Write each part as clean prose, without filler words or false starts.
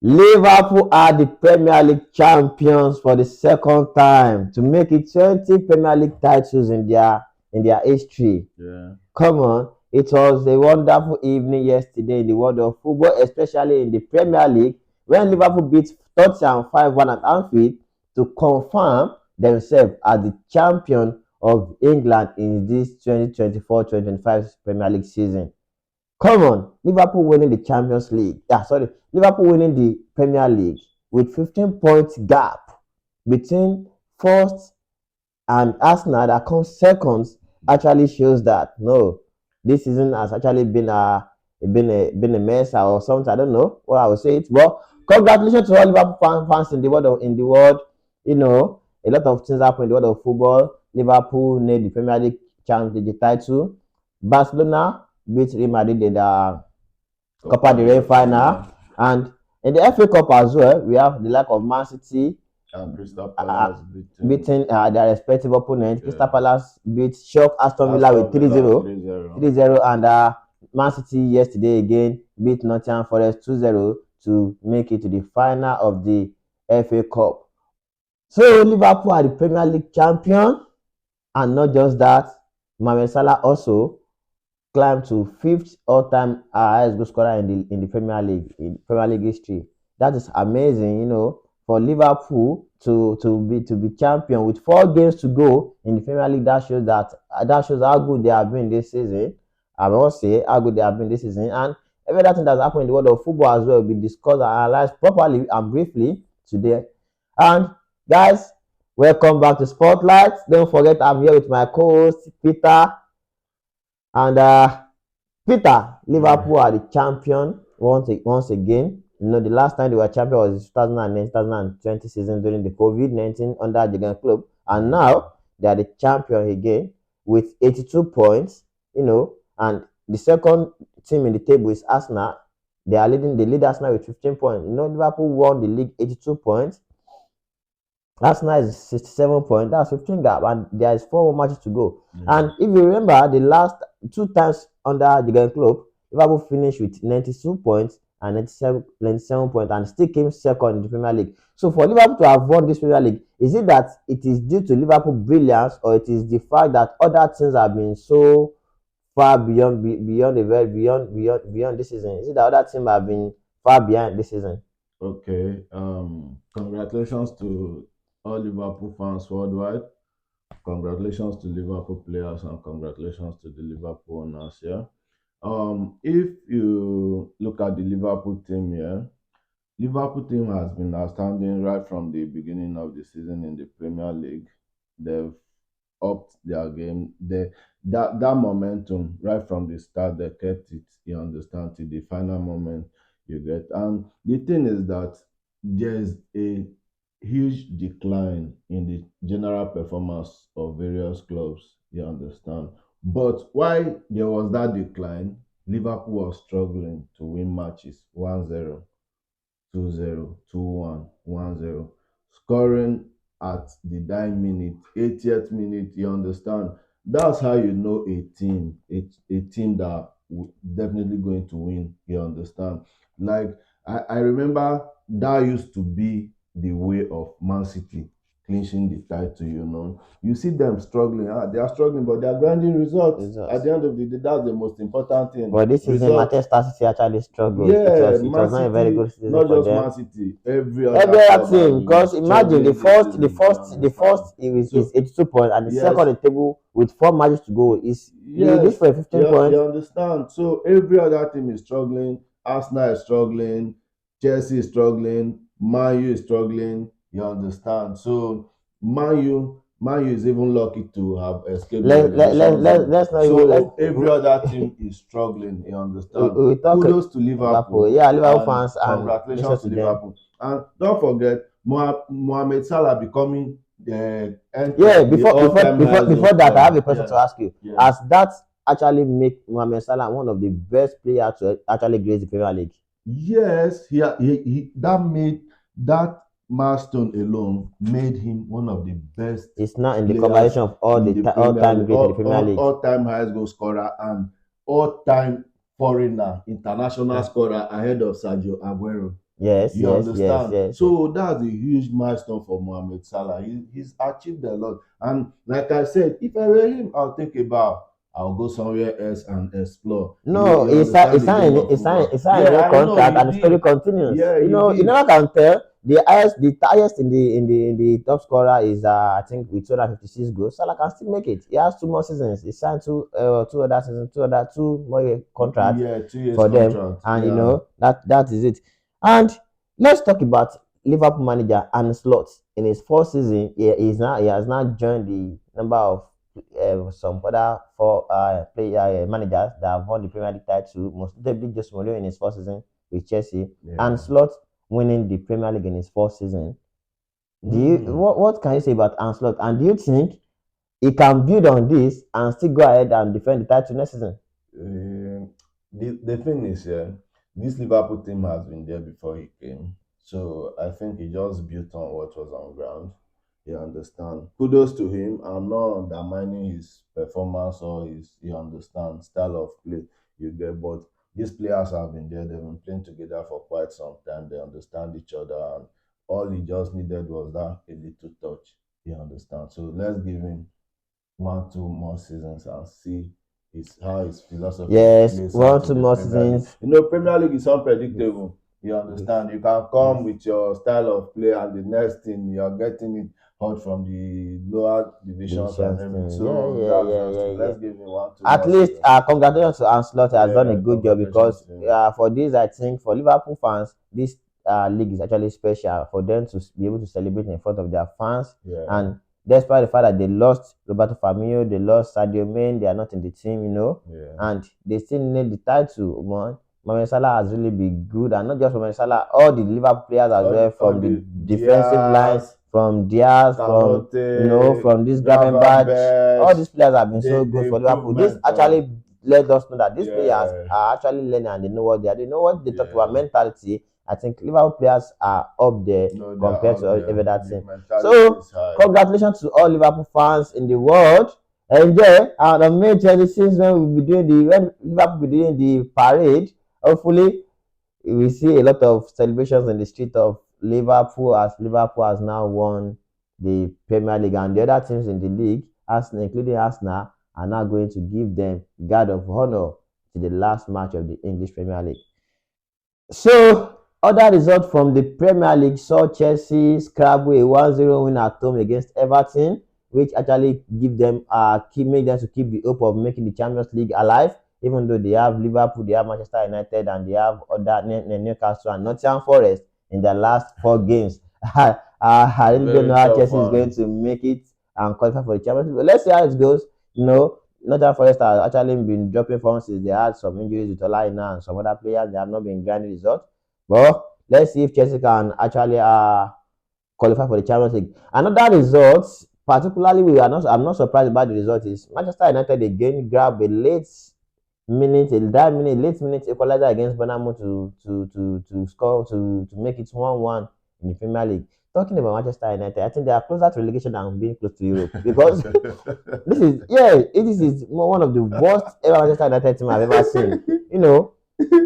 Liverpool are the Premier League champions for the second time to make it 20 Premier League titles in their history. Yeah. Come on, it was a wonderful evening yesterday in the world of football, especially in the Premier League, when Liverpool beat Tottenham 5-1 at Anfield to confirm themselves as the champion of England in this 2024-2025 Premier League season. Come on, Liverpool winning the Champions League. Liverpool winning the Premier League with 15 points gap between first and Arsenal that comes second actually shows that no, this season has actually been a mess or something. I don't know what I would say it. But congratulations to all Liverpool fans in the world. You know, a lot of things happen in the world of football. Liverpool named the Premier League the title. Barcelona beat Real Madrid in the Copa del Rey final, and in the FA Cup as well, we have the lack of Man City And Crystal Palace beating their respective opponent. Crystal yeah. Palace beat shock Aston Villa with 3-0, 3-0. 3-0, and Man City yesterday again beat Nottingham Forest 2-0 to make it to the final of the FA Cup. So Liverpool are the Premier League champion, and not just that, Mohamed Salah also climbed to fifth all-time highest goal scorer in the Premier League history. That is amazing, you know, for Liverpool to be champion with 4 games to go in the Premier League. That shows how good they have been this season. I must say how good they have been this season, and every other thing that's happened in the world of football as well will be discussed and analyzed properly and briefly today. And guys, welcome back to Spotlight. Don't forget, I'm here with my co-host Peter. And Peter, Liverpool are the champion once again. You know, the last time they were champion was 2020 season during the COVID-19 under Jurgen Klopp, and now they are the champion again with 82 points. You know, and the second team in the table is Arsenal. They are leading the lead Arsenal with 15 points. You know, Liverpool won the league 82 points. Arsenal is 67 points. That's 15 gap, and there is 4 more matches to go. And if you remember, the last 2 times under Jurgen Klopp, Liverpool finished with 92 points and 97 points, and still came second in the Premier League. So for Liverpool to have won this Premier League, is it that it is due to Liverpool brilliance, or it is the fact that other teams have been so far beyond this season? Is it that other teams have been far behind this season? Okay. Congratulations to all Liverpool fans worldwide. Congratulations to Liverpool players and congratulations to the Liverpool owners. Yeah. If you look at the Liverpool team here, Liverpool team has been outstanding right from the beginning of the season in the Premier League. They've upped their game. That momentum right from the start, they kept it. You understand till the final moment you get. And the thing is that there's a huge decline in the general performance of various clubs. You understand. But why there was that decline, Liverpool was struggling to win matches 1-0, 2-0, 2-1, 1-0, scoring at the dying minute, 80th minute. You understand? That's how you know a team that definitely going to win. You understand? Like I remember that used to be the way of Man City clinching the title. You see them struggling. They are struggling, but they are grinding results. At the end of the day, that's the most important thing. But this season, Results. Manchester City actually struggled. Yeah, It Man was not a very City, good season not for just them. Man City, every Every other other club has team, been because imagine struggling this season. the first is So 82 points, and the yes, second in the table with 4 matches to go is this yes, for 15 points. you understand. So every other team is struggling. Arsenal is struggling, Chelsea is struggling, Man U is struggling. You understand. So Man U is even lucky to have escaped the relegation zone. Let's not even So every other team is struggling. You understand. we talk Kudos to Liverpool. Liverpool Yeah, Liverpool and fans, and listen congratulations to to them. Liverpool. And don't forget Mohamed Salah becoming the Yeah, all-time highest goal before that, I have scorer. a question to Yeah, ask you. yeah. Has that actually make Mohamed Salah one of the best players to actually grace the Premier League? Yes, that made that milestone alone made him one of the best It's not in the players conversation of all in the the all Premier time League, great in the Premier League. all-time highest goal scorer and all-time foreigner, international scorer ahead of Sergio Aguero. Yes, You yes, yes, understand? yes, yes. So that's a huge milestone for Mohamed Salah. He's achieved a lot. And like I said, if I were him, I'll think about I'll go somewhere else and explore. No, You understand the game of football. he signed a Yeah, new I know contract he and the story did. continues. Yeah, he You did. never can tell. The highest in the top scorer is I think with 256 goals. Salah can still make it. He has two more seasons. He signed two other seasons, two more contracts Yeah, 2 years for them, contract. and Yeah. that is it. And let's talk about Liverpool manager Arne Slot. In his fourth season, he has now joined the number of some other four player managers that have won the Premier League title, most notably Jose Mourinho in his first season with Chelsea, and Yeah. Slot winning the Premier League in his first season. Mm. What can you say about Arne Slot? And do you think he can build on this and still go ahead and defend the title next season? The thing is, yeah, this Liverpool team has been there before he came. So I think he just built on what was on ground. You understand? Kudos to him. I'm not undermining his performance or his, you understand, style of play you get, but these players have been there. They've been playing together for quite some time. They understand each other, and all he just needed was that a little touch. You understand? So let's give him 1, 2 more seasons and see how his philosophy Yes, plays one, out two in the more Premier League. seasons. Premier League is unpredictable. You Bef- understand? You can come bef- with your style of play, and the next thing you are getting it hot from the lower divisions and Divisions everything. thing. Yeah, So yeah, that's yeah, just yeah, it. yeah. Let's give him one, two At more least, seasons. congratulations to Ancelotti has done a Yeah, good job congratulations because to him. for this, I think for Liverpool fans, this league is actually special for them to be able to celebrate in front of their fans. Yeah, And despite the fact that they lost Roberto Firmino, they lost Sadio Mane, they are not in the team, yeah. and they still need the title. Man, Mohamed Salah has really been good, and not just Mohamed Salah, all the Liverpool players as well, All from the the defensive line, Diaz, from Diaz, from Camote, from this Gravenberch, all Gravenberch, these players have been so the good for Liverpool. This improvement on. actually let us know that these players Yeah, are actually learning and they know what they are. They know what they talk about yeah. mentality. I think Liverpool players are up there No, they are compared to up there. every other The team. mentality So is high. congratulations to all Liverpool fans in the world. Enjoy and on May 26th when when Liverpool will be doing the parade. Hopefully we see a lot of celebrations in the street of Liverpool as Liverpool has now won the Premier League, and the other teams in the league, Arsenal, including Arsenal, are now going to give them guard of honor to the last match of the English Premier League. So, other results from the Premier League saw Chelsea scrabble a 1-0 win at home against Everton, which actually made them to keep the hope of making the Champions League alive, even though they have Liverpool, they have Manchester United, and they have other Newcastle and Nottingham Forest in their last four games. I really don't know Very how tough Chelsea is going one. to make it and qualify for the Champions League. But let's see how it goes. Nottingham Forest has actually been dropping form since they had some injuries with Olaina and some other players. They have not been grinding results. But let's see if Chelsea can actually qualify for the Champions League. Another result, particularly I'm not surprised about the result, is Manchester United again grab a late minute equalizer against Bournemouth to score to make it 1-1 in the Premier League. Talking about Manchester United, I think they are closer to relegation than being close to Europe because this is one of the worst ever Manchester United team I've ever seen. You know, Oh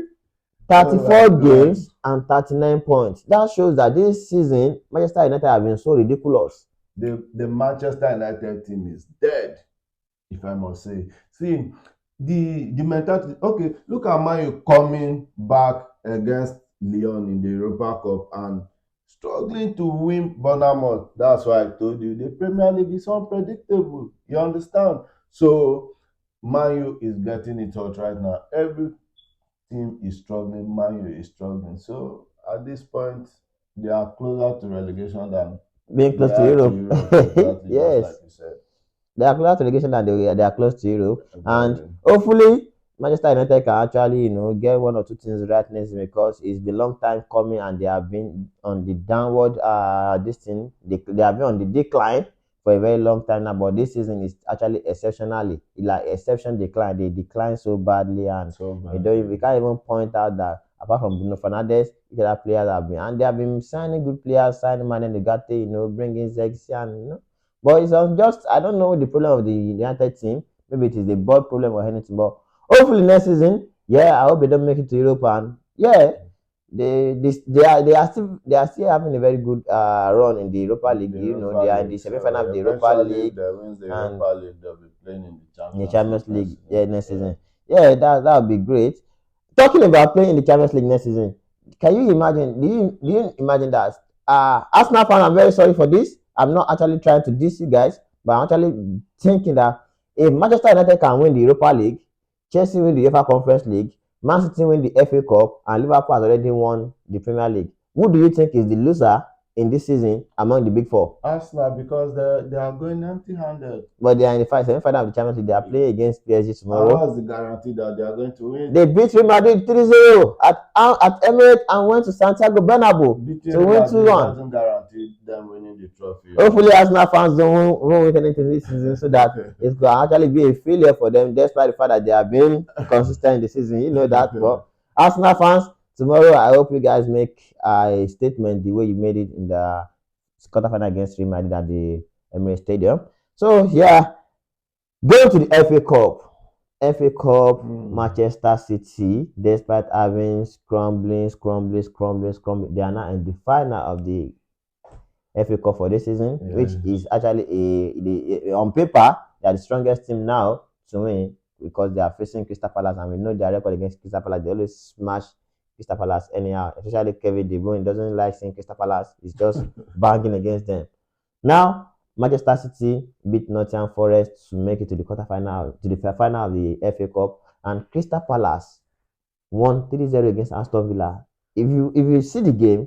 my 34 god. games and 39 points. That shows that this season Manchester United have been so ridiculous. The Manchester United team is dead, if I must say. See, the mentality. Okay, look at Man U coming back against Lyon in the Europa Cup and struggling to win Bournemouth. That's why I told you the Premier League is unpredictable. You understand? So Man U is getting it hot right now. Every team is struggling. Man U is struggling. So at this point, they are closer to relegation than Being they close to are to Europe. Europe. Exactly, just like Yes. you said. They are closer to relegation than they are close to Europe. And Exactly. hopefully Manchester United can actually, get one or two things right next season because it's been a long time coming and they have been on the downward this thing. They have been on the decline for a very long time now. But this season is actually exceptionally like exception decline. They decline so badly and So we badly. can't even point out that apart from Bruno Fernandes, which other players have been and they have been signing good players, signing Mané Nugate, bringing Zexi and but it's just I don't know the problem of the United team. Maybe it is the board problem or anything. But hopefully next season, yeah, I hope they don't make it to Europe and yeah, they are still having a very good run in the Europa League. The You know, Europa they are in League. the So semi-final of the Europa eventually, if League they wins the and Europa League, they'll be playing in the in the Champions Champions League next League, season. yeah, next Yeah. season. Yeah, that would be great. Talking about playing in the Champions League next season, can you imagine? Do you imagine that? Arsenal fan, I'm very sorry for this. I'm not actually trying to diss you guys, but I'm actually thinking that if Manchester United can win the Europa League, Chelsea win the UEFA Conference League, Man City win the FA Cup, and Liverpool has already won the Premier League, who do you think is the loser in this season among the big four? Arsenal, because they are going empty-handed. But they are in the semi-final of the Champions League. They are playing against PSG tomorrow. How is the guarantee that they are going to win? They beat Real Madrid 3-0 at Emirates and went to Santiago Bernabeu Beating to Real win Madrid 2-1. doesn't guarantee them winning the trophy. Hopefully, Arsenal fans won't win anything this season so that it could actually be a failure for them, despite the fact that they have been consistent in the season. You know that. But Arsenal fans, tomorrow, I hope you guys make a statement the way you made it in the quarterfinal against Real Madrid at the Emirates Stadium. So, yeah, going to the FA Cup. FA Cup, Manchester City, despite having scrambling, they are now in the final of the FA Cup for this season, which is actually on paper they are the strongest team now to win because they are facing Crystal Palace, and we know their record against Crystal Palace. They always smash Crystal Palace anyhow. Especially Kevin De Bruyne doesn't like seeing Crystal Palace. He's just banging against them. Now, Manchester City beat Nottingham Forest to make it to the quarterfinal, to the final of the FA Cup, and Crystal Palace won 3-0 against Aston Villa. If you see the game,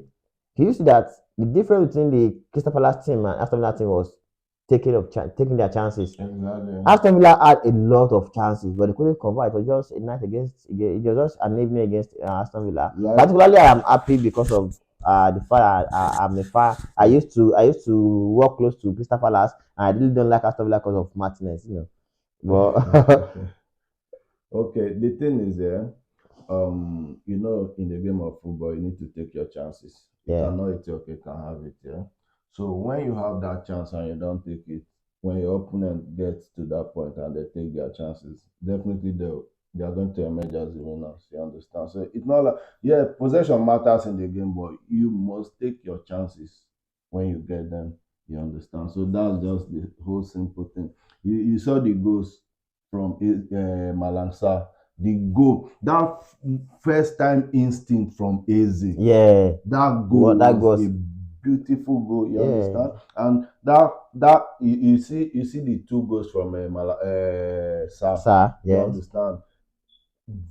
you see that the difference between the Crystal Palace team and Aston Villa team was taking their chances. Exactly. Aston Villa had a lot of chances, but they couldn't convert. It was just a night it was just an evening against Aston Villa. Particularly, I am happy because of the fact I'm a fan. I used to work close to Crystal Palace, and I really don't like Aston Villa because of Martinez, you know. But Okay, the thing is in the game of football, you need to take your chances. You yeah, cannot eat your cake and have it, yeah. So when you have that chance and you don't take it, when your opponent gets to that point and they take their chances, definitely they are going to emerge as the winners. You understand? So it's not like, yeah, possession matters in the game, but you must take your chances when you get them. You understand? So that's just the whole simple thing. You saw the goals from Malangsa, the goal, that first time instinct from AZ, yeah, that goal that was goes, a beautiful goal. You yeah, understand? And that you see the two goals from Sa. sir, You yes. understand?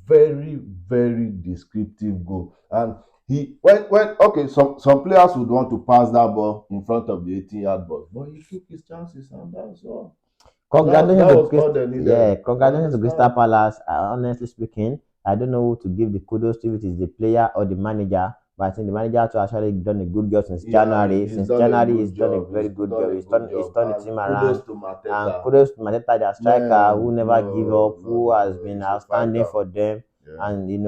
Very very descriptive goal. And he when okay, some players would want to pass that ball in front of the 18-yard box, but he took his chances, and that's all. That was all they needed. You Congratulations to Crystal understand? Palace. Honestly speaking, I don't know who to give the kudos to, if it is the player or the manager. But I think the manager has actually done a good job since Yeah, January. he's Since done a January, good he's done a job. very good Done job. a good He's job. turned the And team kudos around. to And Mateta. kudos to Mateta, their striker, who Man, never give up, who has no, been he's a outstanding fighter. for them. Yeah, And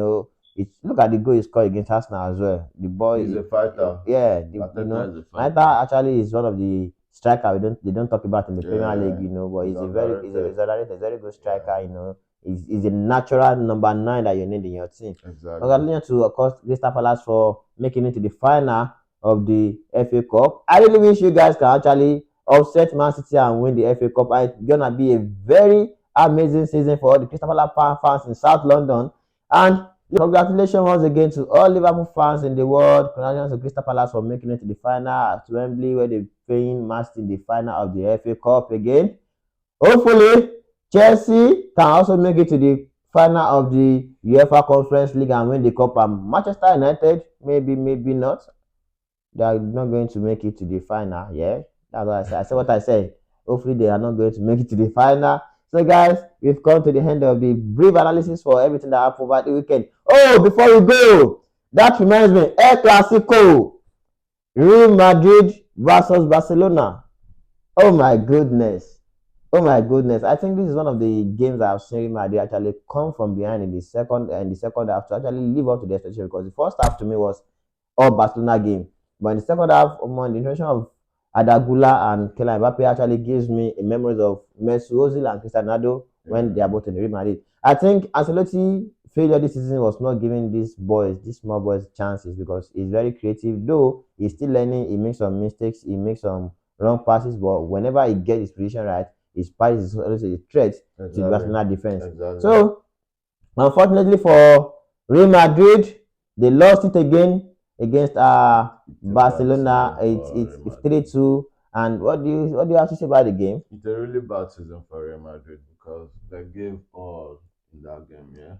look at the goal he scored against Arsenal as well. The he's boy, a fighter. yeah, Mateta is a fighter. Mateta actually is one of the striker they don't talk about in the Premier League, Yeah, but he's he's underrated. a very good Yeah, striker, He's a natural number 9 that you need in your team. exactly. Congratulations to, of course, Crystal Palace for making it to the final of the FA Cup. I really wish you guys can actually upset Man City and win the FA Cup. It's gonna be a very amazing season for all the Crystal Palace fans in South London. And congratulations once again to all Liverpool fans in the world. Congratulations to Crystal Palace for making it to the final at Wembley, where they're playing Man City in the final of the FA Cup again. Hopefully, Chelsea can also make it to the final of the UEFA Conference League and win the cup. And Manchester United, maybe not. They are not going to make it to the final. Yeah, that's what I said. I said what I said. Hopefully, they are not going to make it to the final. So, guys, we've come to the end of the brief analysis for everything that happened over the weekend. Oh, before we go, that reminds me, El Clásico, Real Madrid versus Barcelona. Oh my goodness. Oh my goodness! I think this is one of the games I've seen Real Madrid actually come from behind in the second half to actually live up to the expectation, because the first half to me was all Barcelona game, but in the second half, the introduction of Adagula and Kylian Mbappe actually gives me a memories of Mesut Ozil and Cristiano Ronaldo when they are both in Real Madrid. I think Ancelotti failure this season was not giving these small boys chances because he's very creative. Though he's still learning, he makes some mistakes, he makes some wrong passes, but whenever he gets his position right, his pass is always a threat to the Exactly. Barcelona defense. Exactly. So unfortunately for Real Madrid, they lost it again against It's a bad Barcelona. season It's for it's Real it's Madrid. 3-2. And what do you have to say about the game? It's a really bad season for Real Madrid because they gave all in that game, yeah.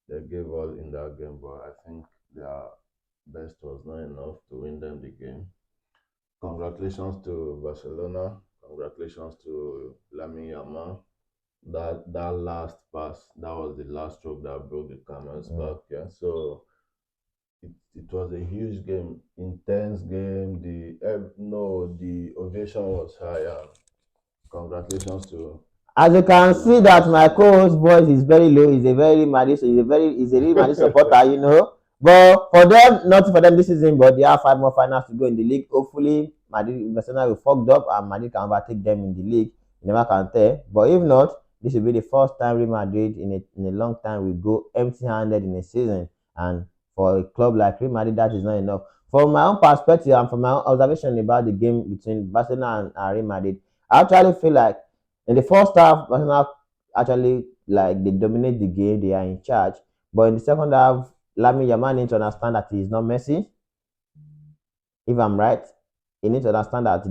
They gave all in that game, but I think their best was not enough to win them the game. Congratulations to Barcelona. Congratulations to Lamine Yamal. That last pass, that was the last stroke that broke the camel's Mm. back. Yeah. So it was a huge game, intense game. The ovation was high. And congratulations to As you can see Barcelona that this my season. co-host voice is very low. He's a very Madrid, he's a Real Madrid supporter. But for them, not for them this season, but they have 5 more finals to go in the league. Hopefully, Madrid Barcelona will fucked up and Madrid can overtake them in the league. You never can tell. But if not, this will be the first time Real Madrid in a long time will go empty-handed in a season. And for a club like Real Madrid, that is not enough. From my own perspective and from my own observation about the game between Barcelona and Real Madrid, I actually feel like in the first half, Barcelona actually like they dominate the game, they are in charge. But in the second half, Lamine Yamal needs to understand that he is not Messi. If I'm right, he needs to understand that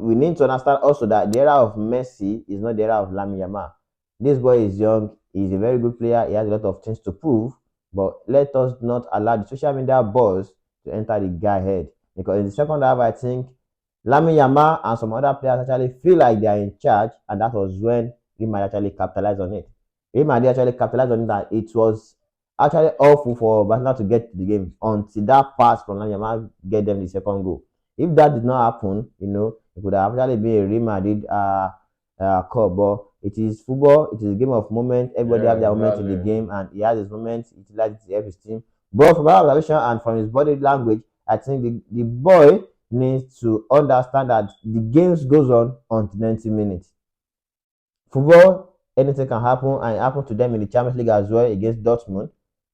we need to understand also that the era of Messi is not the era of Lamine Yamal. This boy is young, he's a very good player, he has a lot of things to prove. But let us not allow the social media buzz to enter the guy head. Because in the second half, I think Lamine Yamal and some other players actually feel like they are in charge, and that was when Real Madrid actually capitalized on it. Real Madrid actually capitalized on it that it was actually awful for Barcelona to get to the game until that pass from Lamine Yamal get them the second goal. If that did not happen, it would have actually been a Real Madrid cup. But it is football, it is a game of moment. Everybody Yeah, have their moment in the exactly. game, and he has his moment, he utilizes it to help his team. But from my observation and from his body language, I think the boy needs to understand that the games goes on until 90 minutes. Football, anything can happen, and it happened to them in the Champions League as well against Dortmund.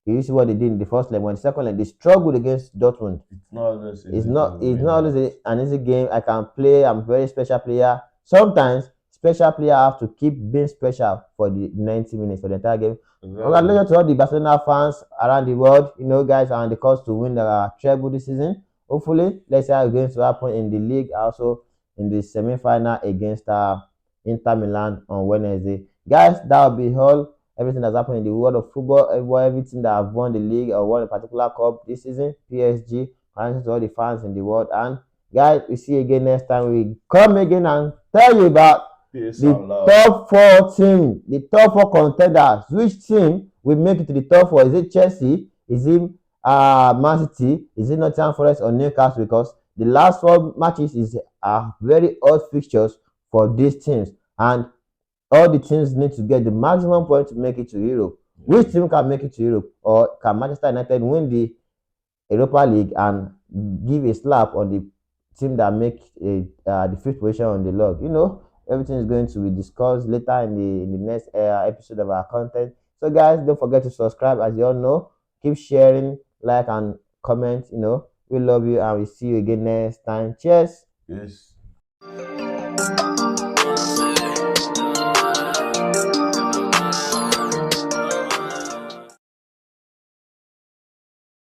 You see what they did in the first leg. When the second leg, they struggled against Dortmund. It's not always It's easy not to it's win not always out. an easy game. I can play. I'm a very special player. Sometimes special player have to keep being special for the 90 minutes for the entire game. Exactly. Congratulations to all the Barcelona fans around the world. Guys are on the course to win the treble this season. Hopefully, let's see how it's going to happen in the league. Also in the semi-final against Inter Milan on Wednesday. Guys, that will be all. Everything that's happened in the world of football, everything that have won the league or won a particular cup this season, PSG. Thanks to all the fans in the world. And guys, we see you again next time. We come again and tell you about Peace the and love. top four team, the top four contenders. Which team will make it to the top four? Is it Chelsea? Is it Man City? Is it Nottingham Forest or Newcastle? Because the last four matches is very odd fixtures for these teams, and all the teams need to get the maximum point to make it to Europe. Yeah. Which team can make it to Europe, or can Manchester United win the Europa League and give a slap on the team that make the fifth position on the log? Everything is going to be discussed later in the next episode of our content. So, guys, don't forget to subscribe. As you all know, keep sharing, like, and comment. We love you, and we see you again next time. Cheers. Peace.